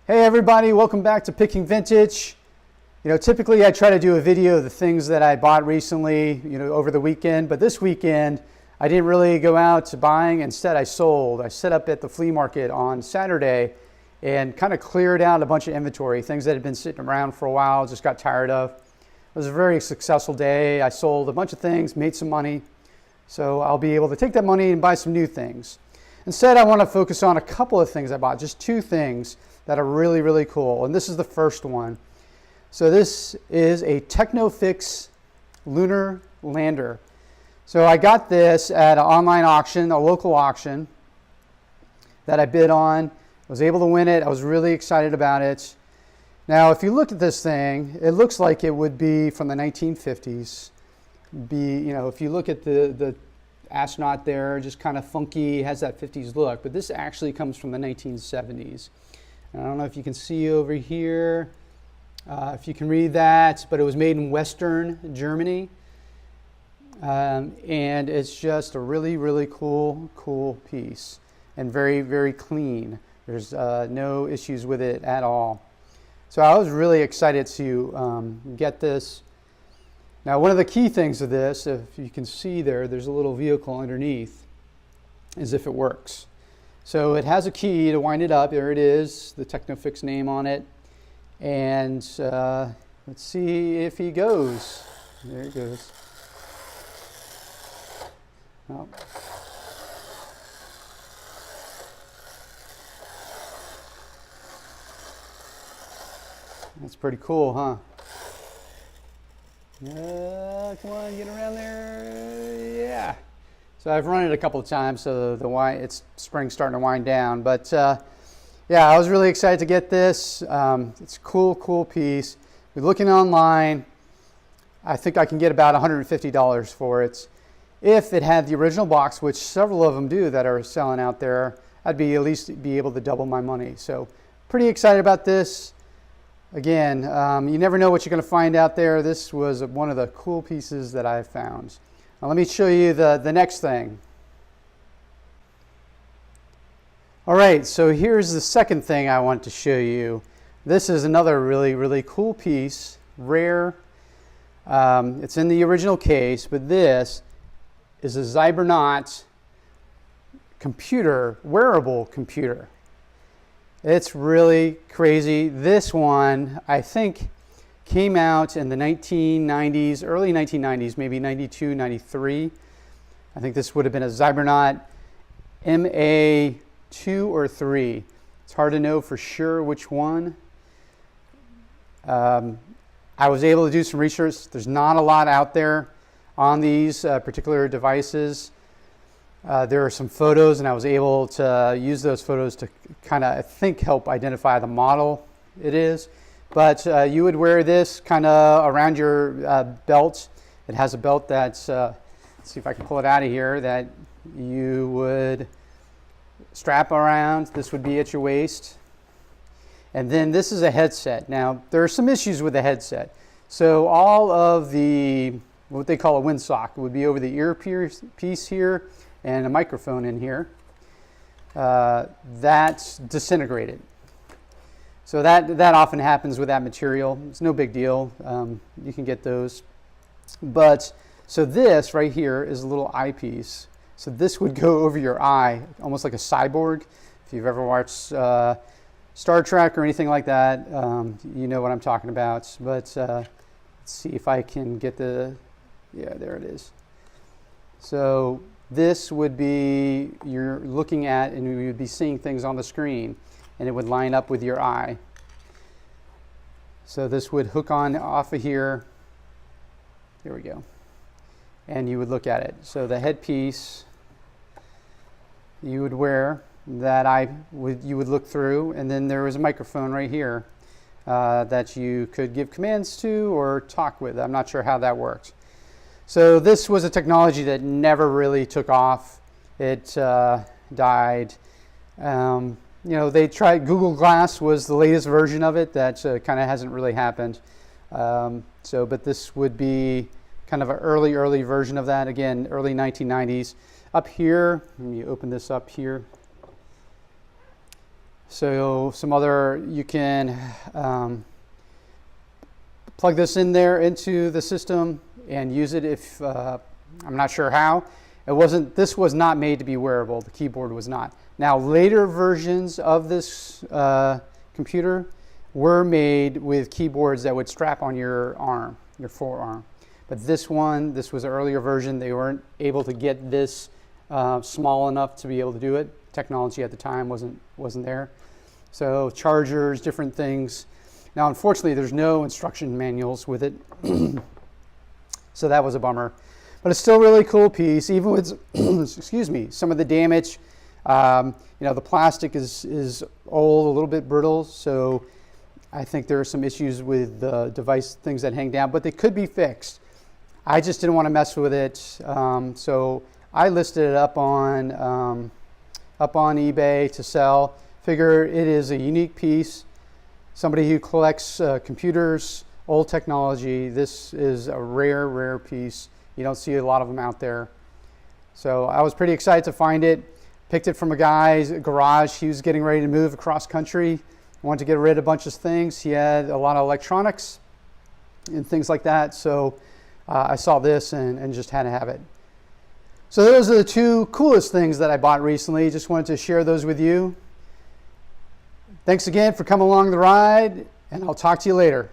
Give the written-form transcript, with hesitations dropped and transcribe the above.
Hey everybody, welcome back to Picking Vintage. Typically I try to do a video of the things that I bought recently, over the weekend, but this weekend I didn't really go out to buying. Instead I sold. I set up at the flea market on Saturday and kind of cleared out a bunch of inventory, things that had been sitting around for a while, just got tired of. It was a very successful day. I sold a bunch of things, made some money, so I'll be able to take that money and buy some new things. Instead I want to focus on a couple of things I bought, just two things that are really, really cool. And this is the first one. So this is a Technofix lunar lander. So I got this at an online auction, a local auction that I bid on. I was able to win it. I was really excited about it. Now, if you look at this thing, it looks like it would be from the 1950s. If you look at the astronaut there, just kind of funky, has that 50s look. But this actually comes from the 1970s. I don't know if you can see over here, if you can read that, but it was made in Western Germany. And it's just a really, really cool piece and very, very clean. There's no issues with it at all. So I was really excited to get this. Now, one of the key things of this, if you can see there's a little vehicle underneath, is if it works. So it has a key to wind it up. There it is, the Technofix name on it. And let's see if he goes. There he goes. Oh. That's pretty cool, huh? Come on, get around there. Yeah. So I've run it a couple of times, so it's spring's starting to wind down. But yeah, I was really excited to get this. It's a cool piece. We're looking online. I think I can get about $150 for it. If it had the original box, which several of them do that are selling out there, I'd at least be able to double my money. So pretty excited about this. Again, you never know what you're going to find out there. This was one of the cool pieces that I found. Now let me show you the next thing. All right, so here's the second thing I want to show you. This is another really, really cool piece, rare. It's in the original case, but this is a Cyborg computer, wearable computer. It's really crazy. This one, I think, came out in the 1990s, early 1990s, maybe 92, 93. I think this would have been a Cyborg MA2 or 3. It's hard to know for sure which one. I was able to do some research. There's not a lot out there on these particular devices. There are some photos, and I was able to use those photos to kind of, I think, help identify the model it is. But you would wear this kind of around your belt. It has a belt that's, let's see if I can pull it out of here, that you would strap around. This would be at your waist. And then this is a headset. Now, there are some issues with the headset. So all of what they call a windsock would be over the earpiece here and a microphone in here. That's disintegrated. So that often happens with that material. It's no big deal. You can get those. But so this right here is a little eyepiece. So this would go over your eye, almost like a cyborg. If you've ever watched Star Trek or anything like that, you know what I'm talking about. But let's see if I can get yeah, there it is. So this would be, you're looking at, and you would be seeing things on the screen, and it would line up with your eye. So this would hook on off of here. There we go. And you would look at it. So the headpiece you would wear, you would look through, and then there was a microphone right here that you could give commands to or talk with. I'm not sure how that works. So this was a technology that never really took off. It died. They tried, Google Glass was the latest version of it that kind of hasn't really happened. But this would be kind of an early version of that. Again, early 1990s. Up here, let me open this up here. So some other, you can plug this in there into the system and use it if, I'm not sure how. This was not made to be wearable, the keyboard was not. Now later versions of this computer were made with keyboards that would strap on your arm, your forearm. But this was an earlier version. They weren't able to get this small enough to be able to do it. Technology at the time wasn't there. So chargers, different things. Now, unfortunately, there's no instruction manuals with it. So that was a bummer. But it's still a really cool piece, even with, excuse me, some of the damage. The plastic is old, a little bit brittle, so I think there are some issues with the device, things that hang down, but they could be fixed. I just didn't want to mess with it, so I listed it up on eBay to sell. Figure it is a unique piece. Somebody who collects computers, old technology, this is a rare piece. You don't see a lot of them out there. So I was pretty excited to find it. Picked it from a guy's garage. He was getting ready to move across country. Wanted to get rid of a bunch of things. He had a lot of electronics and things like that. So I saw this and just had to have it. So those are the two coolest things that I bought recently. Just wanted to share those with you. Thanks again for coming along the ride, and I'll talk to you later.